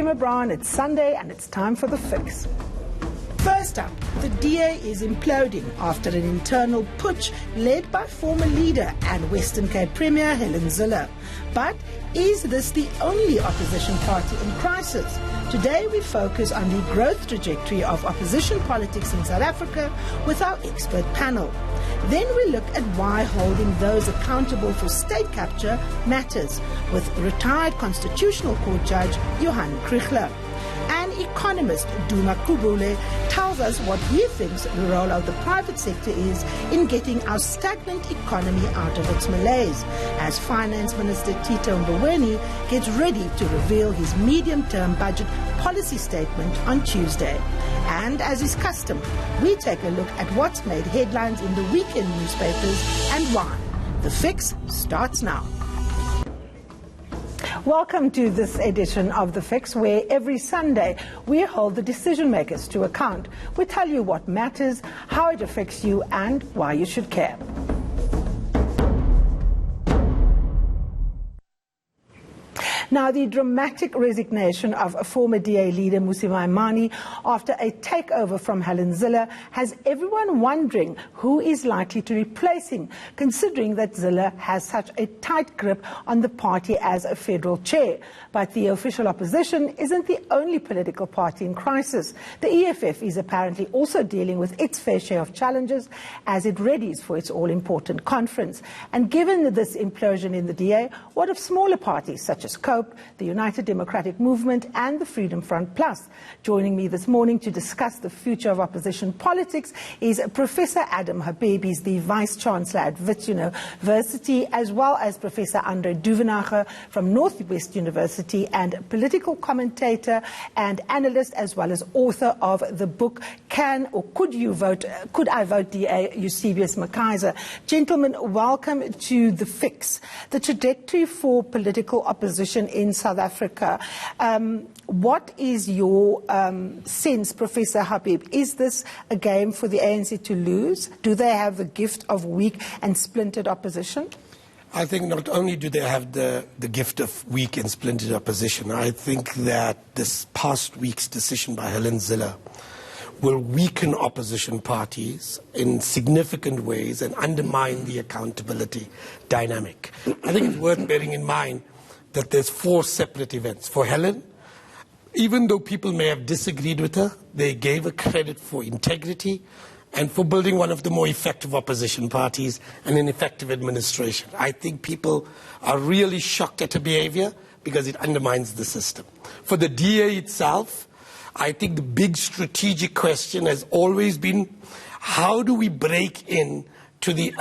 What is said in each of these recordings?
Karima Brown, it's Sunday and it's time for The Fix. First up, the DA is imploding after an internal putsch led by former leader and Western Cape Premier Helen Zille. But is this the only opposition party in crisis? Today we focus on the growth trajectory of opposition politics in South Africa with our expert panel. Then we look at why holding those accountable for state capture matters with retired Constitutional Court Judge Johan Kriegler. And economist Duma Kubule tells us what he thinks the role of the private sector is in getting our stagnant economy out of its malaise, as Finance Minister Tito Mboweni gets ready to reveal his medium-term budget policy statement on Tuesday. And as is custom, we take a look at what's made headlines in the weekend newspapers and why. The Fix starts now. Welcome to this edition of The Fix, where every Sunday we hold the decision makers to account. We tell you what matters, how it affects you, and why you should care. Now, the dramatic resignation of former DA leader Mmusi Maimane after a takeover from Helen Zille has everyone wondering who is likely to replace him, considering that Zille has such a tight grip on the party as a federal chair. But the official opposition isn't the only political party in crisis. The EFF is apparently also dealing with its fair share of challenges as it readies for its all-important conference. And given this implosion in the DA, what of smaller parties such as COPE, the United Democratic Movement and the Freedom Front Plus? Joining me this morning to discuss the future of opposition politics is Professor Adam Habib. He's the Vice-Chancellor at Wits University, as well as Professor Andre Duvenage from Wits University and political commentator and analyst, as well as author of the book Can or Could You Vote? Could I Vote DA? Eusebius Mckaiser. Gentlemen, welcome to The Fix. The trajectory for political opposition in South Africa. What is your sense, Professor Habib? Is this a game for the ANC to lose? Do they have the gift of weak and splintered opposition? I think not only do they have the gift of weak and splintered opposition, I think that this past week's decision by Helen Zille will weaken opposition parties in significant ways and undermine the accountability dynamic. I think it's worth bearing in mind that there's 4 separate events. For Helen, even though people may have disagreed with her, they gave her credit for integrity and for building one of the more effective opposition parties and an effective administration. I think people are really shocked at her behavior because it undermines the system. For the DA itself, I think the big strategic question has always been, how do we break in to the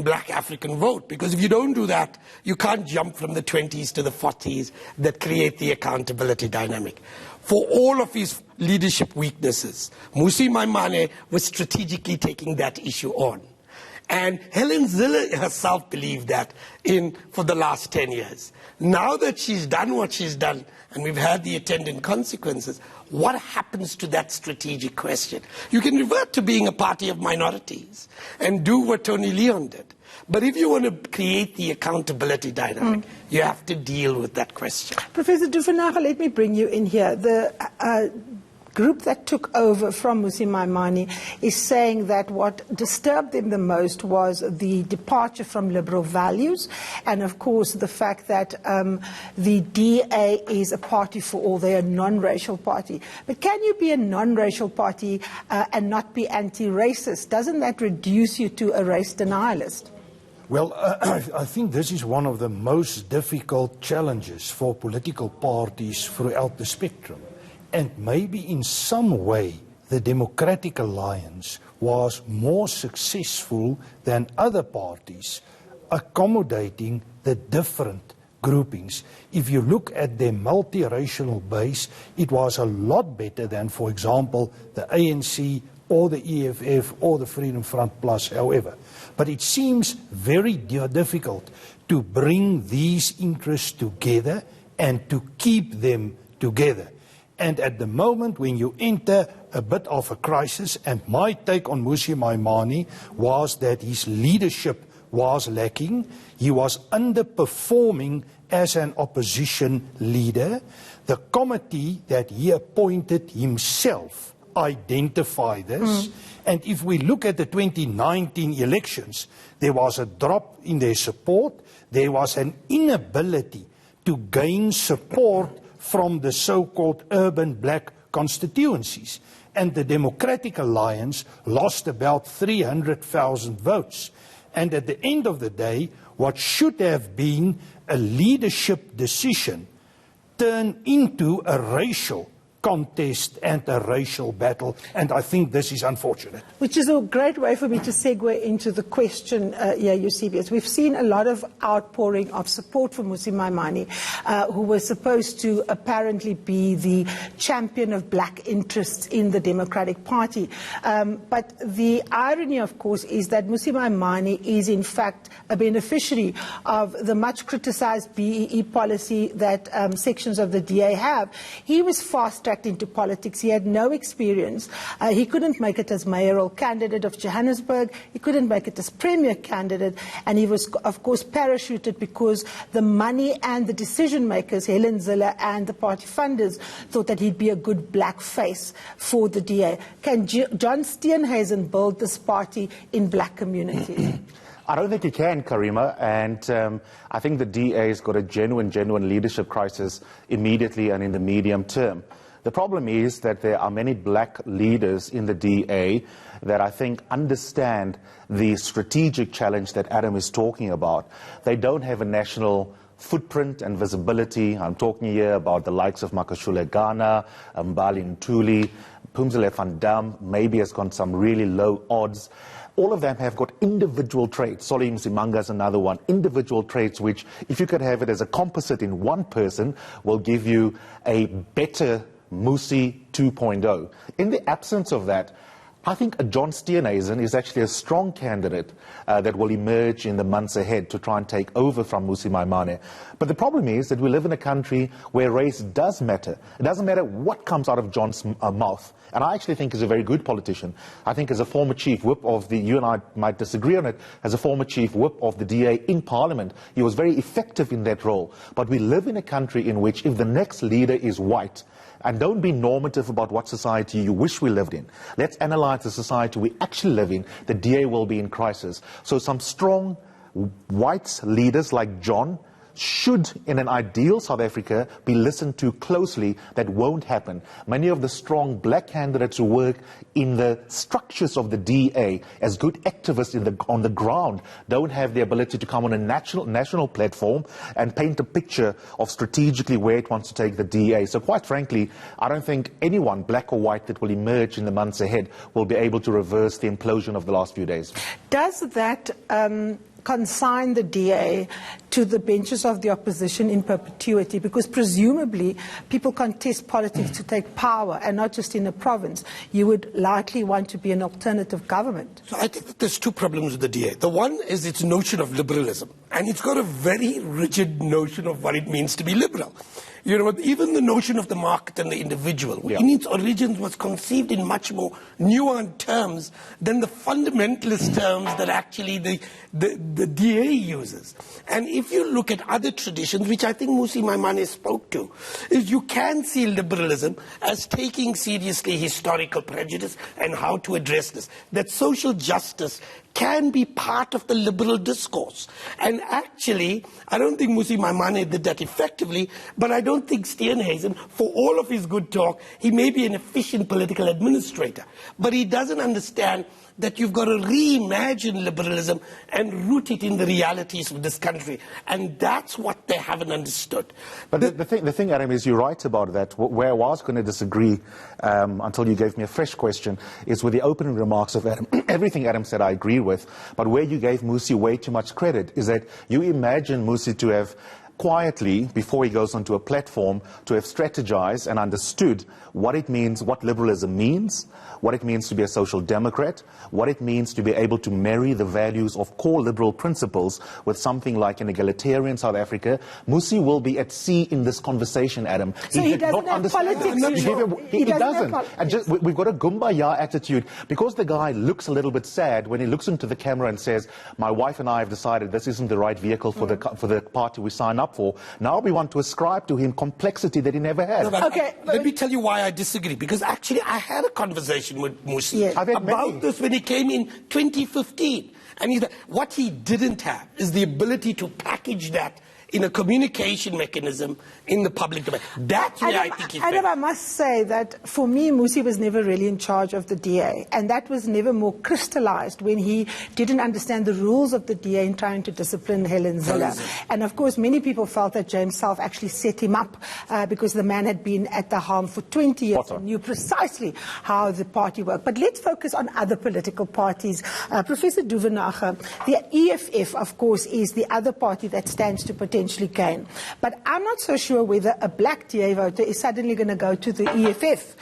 black African vote? Because if you don't do that, you can't jump from the 20s to the 40s that create the accountability dynamic. For all of his leadership weaknesses, Mmusi Maimane was strategically taking that issue on. And Helen Zille herself believed that for the last 10 years. Now that she's done what she's done, and we've had the attendant consequences, what happens to that strategic question? You can revert to being a party of minorities and do what Tony Leon did. But if you want to create the accountability dynamic, you have to deal with that question. Professor Duvenage, let me bring you in here. The group that took over from Mmusi Maimane is saying that what disturbed them the most was the departure from liberal values and, of course, the fact that the DA is a party for all. They're a non-racial party. But can you be a non-racial party and not be anti-racist? Doesn't that reduce you to a race denialist? Well, I think this is one of the most difficult challenges for political parties throughout the spectrum. And maybe in some way the Democratic Alliance was more successful than other parties accommodating the different groupings. If you look at their multiracial base, it was a lot better than, for example, the ANC or the EFF or the Freedom Front Plus, however. But it seems very difficult to bring these interests together and to keep them together. And at the moment when you enter a bit of a crisis, and my take on Mmusi Maimane was that his leadership was lacking. He was underperforming as an opposition leader. The committee that he appointed himself identified this. And if we look at the 2019 elections, there was a drop in their support. There was an inability to gain support from the so-called urban black constituencies. And the Democratic Alliance lost about 300,000 votes. And at the end of the day, what should have been a leadership decision turned into a racial contest and a racial battle, and I think this is unfortunate. Which is a great way for me to segue into the question, Eusebius. We've seen a lot of outpouring of support for Mmusi Maimane, who was supposed to apparently be the champion of black interests in the Democratic Party. But the irony, of course, is that Mmusi Maimane is in fact a beneficiary of the much criticized BEE policy that sections of the DA have. He was fast-tracked into politics. He had no experience. He couldn't make it as mayoral candidate of Johannesburg. He couldn't make it as premier candidate. And he was, of course, parachuted because the money and the decision makers, Helen Zille and the party funders, thought that he'd be a good black face for the DA. Can John Steenhuisen build this party in black communities? I don't think he can, Karima, and I think the DA's got a genuine leadership crisis immediately and in the medium term. The problem is that there are many black leaders in the DA that I think understand the strategic challenge that Adam is talking about. They don't have a national footprint and visibility. I'm talking here about the likes of Makashule Ghana, Mbali Ntuli, Phumzile van Dam, maybe has got some really low odds. All of them have got individual traits. Solly Msimanga is another one. Individual traits which, if you could have it as a composite in one person, will give you a better Mmusi 2.0. In the absence of that, I think a John Steenhuisen is actually a strong candidate that will emerge in the months ahead to try and take over from Mmusi Maimane. But the problem is that we live in a country where race does matter. It doesn't matter what comes out of John's mouth. And I actually think he's a very good politician. I think as a former chief whip of the, you and I might disagree on it, as a former chief whip of the DA in Parliament, he was very effective in that role. But we live in a country in which if the next leader is white, and don't be normative about what society you wish we lived in. Let's analyze the society we actually live in. The DA will be in crisis. So some strong white leaders like John should, in an ideal South Africa, be listened to closely. That won't happen. Many of the strong black candidates who work in the structures of the DA as good activists on the ground don't have the ability to come on a national platform and paint a picture of strategically where it wants to take the DA. So quite frankly, I don't think anyone, black or white, that will emerge in the months ahead will be able to reverse the implosion of the last few days. Does that consign the DA to the benches of the opposition in perpetuity? Because presumably people contest politics to take power, and not just in a province. You would likely want to be an alternative government. So I think that there's two problems with the DA. The one is its notion of liberalism, and it's got a very rigid notion of what it means to be liberal. You know, even the notion of the market and the individual, in its origins, was conceived in much more nuanced terms than the fundamentalist terms that actually the DA uses. And if you look at other traditions, which I think Mmusi Maimane spoke to, is you can see liberalism as taking seriously historical prejudice and how to address this. That social justice can be part of the liberal discourse. And actually, I don't think Mmusi Maimane did that effectively, but I don't think Steenhuisen, for all of his good talk, he may be an efficient political administrator, but he doesn't understand that you've got to reimagine liberalism and root it in the realities of this country. And that's what they haven't understood. But the thing, Adam, is you're right about that. Where I was going to disagree until you gave me a fresh question is with the opening remarks of Adam. Everything Adam said I agree with, but where you gave Mmusi way too much credit is that you imagine Mmusi to have quietly, before he goes onto a platform, to have strategized and understood what it means, what liberalism means, what it means to be a social democrat, what it means to be able to marry the values of core liberal principles with something like an egalitarian South Africa, Musi will be at sea in this conversation, Adam. So he doesn't have politics. He doesn't. And just, we've got a Gumbaya attitude, because the guy looks a little bit sad when he looks into the camera and says, my wife and I have decided this isn't the right vehicle for the party we sign up for. Now we want to ascribe to him complexity that he never had. No, okay, let me tell you why I disagree. Because actually I had a conversation with Musi about this when he came in 2015. And what he didn't have is the ability to package that in a communication mechanism in the public domain. That's where I think he's Adam, I must say that for me, Musi was never really in charge of the DA, and that was never more crystallized when he didn't understand the rules of the DA in trying to discipline Helen Zille. And of course, many people felt that James Self actually set him up because the man had been at the helm for 20 years and knew precisely how the party worked. But let's focus on other political parties. Professor Duvenage, the EFF, of course, is the other party that stands to potentially gain. But I'm not so sure whether a black DA voter is suddenly going to go to the EFF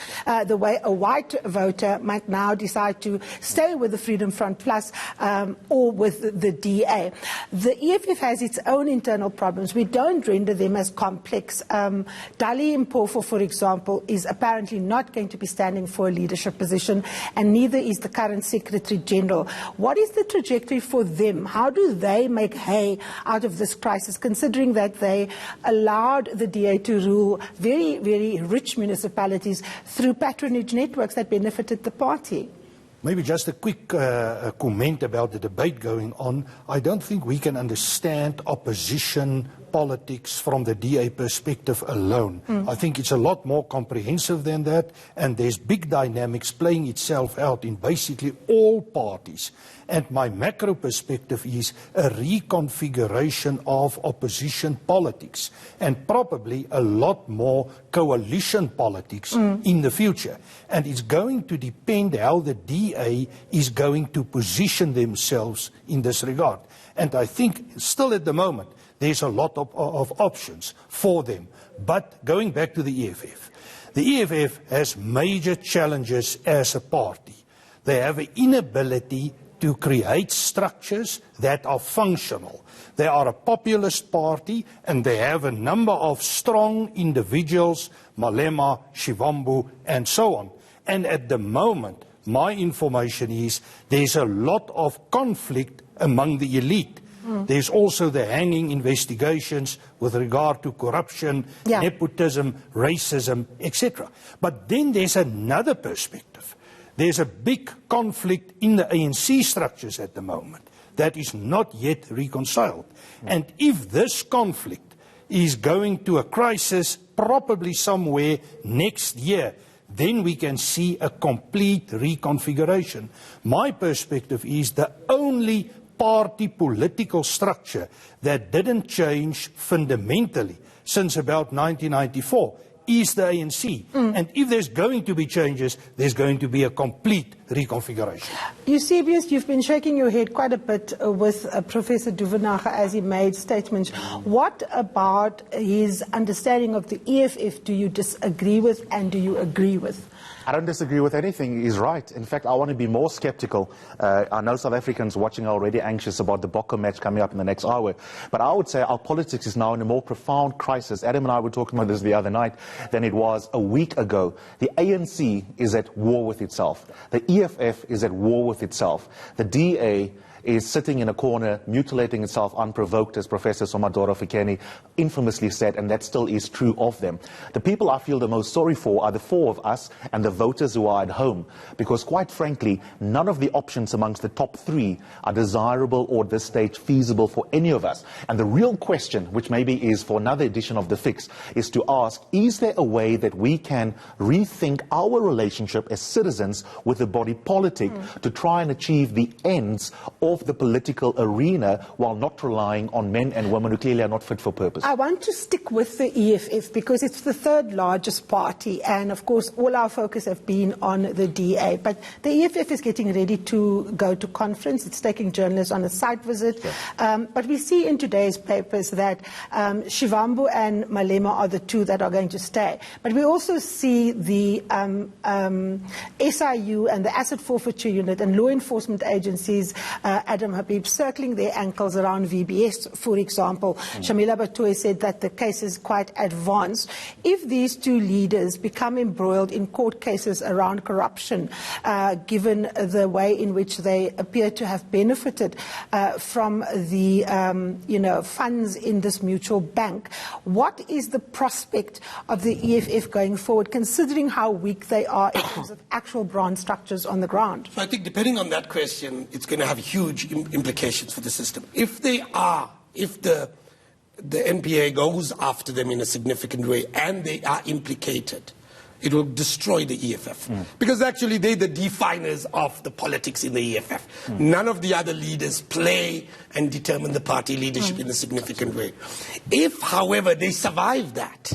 the way a white voter might now decide to stay with the Freedom Front Plus or with the DA. The EFF has its own internal problems. We don't render them as complex. Dali Mpofu, for example, is apparently not going to be standing for a leadership position, and neither is the current Secretary General. What is the trajectory for them? How do they make hay out of this crisis, considering that they allowed the DA to rule very, very rich municipalities through patronage networks that benefited the party? Maybe just a quick comment about the debate going on. I don't think we can understand opposition politics from the DA perspective alone. I think it's a lot more comprehensive than that, and there's big dynamics playing itself out in basically all parties. And my macro perspective is a reconfiguration of opposition politics, and probably a lot more coalition politics in the future. And it's going to depend how the DA is going to position themselves in this regard. And I think still at the moment, there's a lot of options for them. But going back to the EFF has major challenges as a party. They have an inability to create structures that are functional. They are a populist party, and they have a number of strong individuals, Malema, Shivambu, and so on. And at the moment, my information is there's a lot of conflict among the elite. There's also the hanging investigations with regard to corruption, nepotism, racism, etc. But then there's another perspective. There's a big conflict in the ANC structures at the moment that is not yet reconciled. And if this conflict is going to a crisis probably somewhere next year, then we can see a complete reconfiguration. My perspective is the only party political structure that didn't change fundamentally since about 1994 is the ANC. And if there's going to be changes, there's going to be a complete reconfiguration. Eusebius, you've been shaking your head quite a bit with Professor Duvenage as he made statements. What about his understanding of the EFF do you disagree with, and do you agree with? I don't disagree with anything. He's right. In fact, I want to be more skeptical. I know South Africans watching are already anxious about the Boko match coming up in the next hour. But I would say our politics is now in a more profound crisis. Adam and I were talking about this the other night than it was a week ago. The ANC is at war with itself. The EFF is at war with itself. The DA is sitting in a corner, mutilating itself unprovoked, as Professor Somadoro Fikeni infamously said, and that still is true of them. The people I feel the most sorry for are the four of us and the voters who are at home, because quite frankly, none of the options amongst the top three are desirable or at this stage feasible for any of us. And the real question, which maybe is for another edition of The Fix, is to ask, is there a way that we can rethink our relationship as citizens with the body politic to try and achieve the ends of the political arena while not relying on men and women who clearly are not fit for purpose. I want to stick with the EFF because it's the third largest party, and of course all our focus have been on the DA. But the EFF is getting ready to go to conference. It's taking journalists on a site visit. Yes. But we see in today's papers that Shivambu and Malema are the two that are going to stay. But we also see the SIU and the Asset Forfeiture Unit and law enforcement agencies, Adam Habib, circling their ankles around VBS, for example. Shamila Batoy said that the case is quite advanced. If these two leaders become embroiled in court cases around corruption, given the way in which they appear to have benefited from the funds in this mutual bank, what is the prospect of the EFF going forward, considering how weak they are in terms of actual branch structures on the ground? So I think depending on that question, it's going to have huge implications for the system. If the NPA goes after them in a significant way and they are implicated, it will destroy the EFF. Because actually they're the definers of the politics in the EFF. None of the other leaders play and determine the party leadership in a significant way. If, however, they survive that,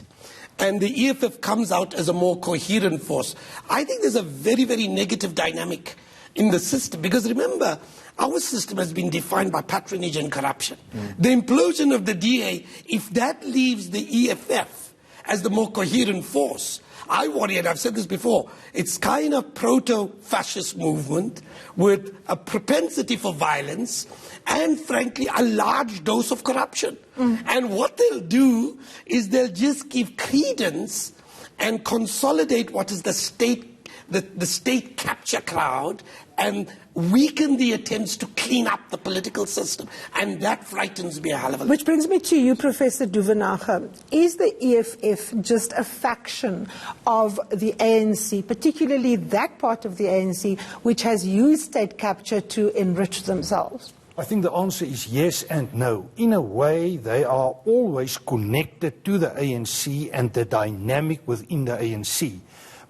and the EFF comes out as a more coherent force, I think there's a very, very negative dynamic in the system. Because remember, our system has been defined by patronage and corruption. The implosion of the DA, if that leaves the EFF as the more coherent force, I worry, and I've said this before, it's kind of proto-fascist movement with a propensity for violence and, frankly, a large dose of corruption. And what they'll do is they'll just give credence and consolidate what is the state capture crowd and weaken the attempts to clean up the political system. And that frightens me a hell of a lot. Which brings me to you, Professor Duvenage. Is the EFF just a faction of the ANC, particularly that part of the ANC which has used state capture to enrich themselves? I think the answer is yes and no. In a way, they are always connected to the ANC and the dynamic within the ANC.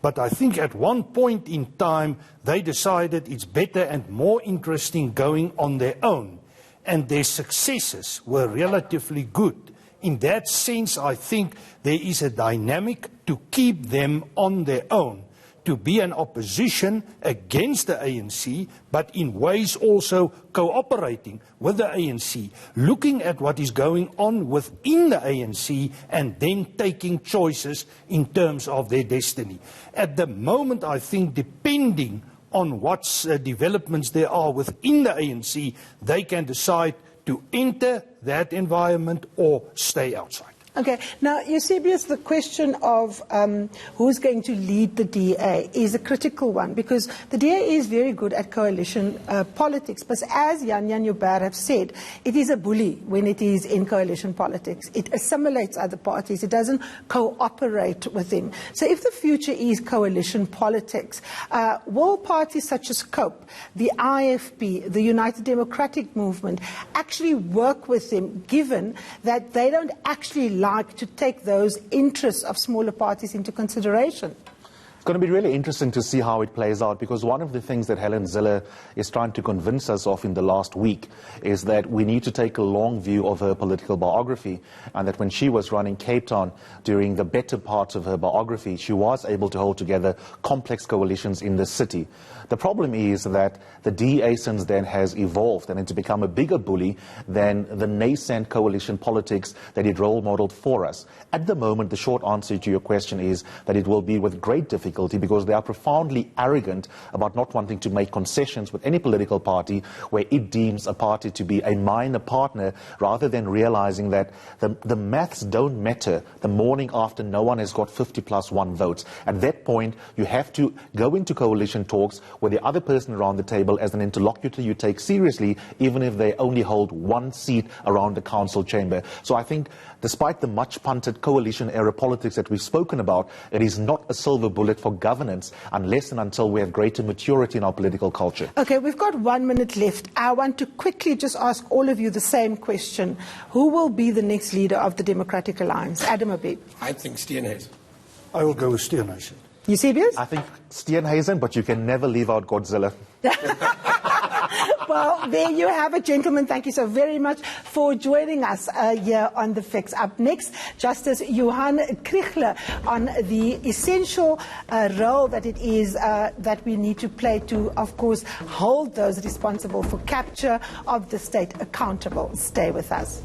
But I think at one point in time, they decided it's better and more interesting going on their own. And their successes were relatively good. In that sense, I think there is a dynamic to keep them on their own, to be an opposition against the ANC, but in ways also cooperating with the ANC, looking at what is going on within the ANC and then taking choices in terms of their destiny. At the moment, I think, depending on what developments there are within the ANC, they can decide to enter that environment or stay outside. Okay. Now, Eusebius, the question of who's going to lead the DA is a critical one, because the DA is very good at coalition politics. But as Jan Joubert have said, it is a bully when it is in coalition politics. It assimilates other parties. It doesn't cooperate with them. So if the future is coalition politics, will parties such as COPE, the IFP, the United Democratic Movement, actually work with them, given that they don't actually like to take those interests of smaller parties into consideration? It's going to be really interesting to see how it plays out, because one of the things that Helen Zille is trying to convince us of in the last week is that we need to take a long view of her political biography, and that when she was running Cape Town during the better parts of her biography, she was able to hold together complex coalitions in the city. The problem is that the DA since then has evolved, and it's become a bigger bully than the nascent coalition politics that it role modeled for us. At the moment, the short answer to your question is that it will be with great difficulty, because they are profoundly arrogant about not wanting to make concessions with any political party where it deems a party to be a minor partner, rather than realizing that the maths don't matter the morning after no one has got 50+1 votes. At that point, you have to go into coalition talks where the other person around the table as an interlocutor you take seriously, even if they only hold one seat around the council chamber. So I think, despite the much punted coalition-era politics that we've spoken about, it is not a silver bullet for governance unless and until we have greater maturity in our political culture. Okay, we've got 1 minute left. I want to quickly just ask all of you the same question. Who will be the next leader of the Democratic Alliance? Adam Habib. I think Steenhuisen. I will go with Steenhuisen. Eusebius? I think Steenhuisen, but you can never leave out Godzilla. Well, there you have it, gentlemen. Thank you so very much for joining us here on The Fix. Up next, Justice Johan Kriegler on the essential role that it is that we need to play to, of course, hold those responsible for capture of the state accountable. Stay with us.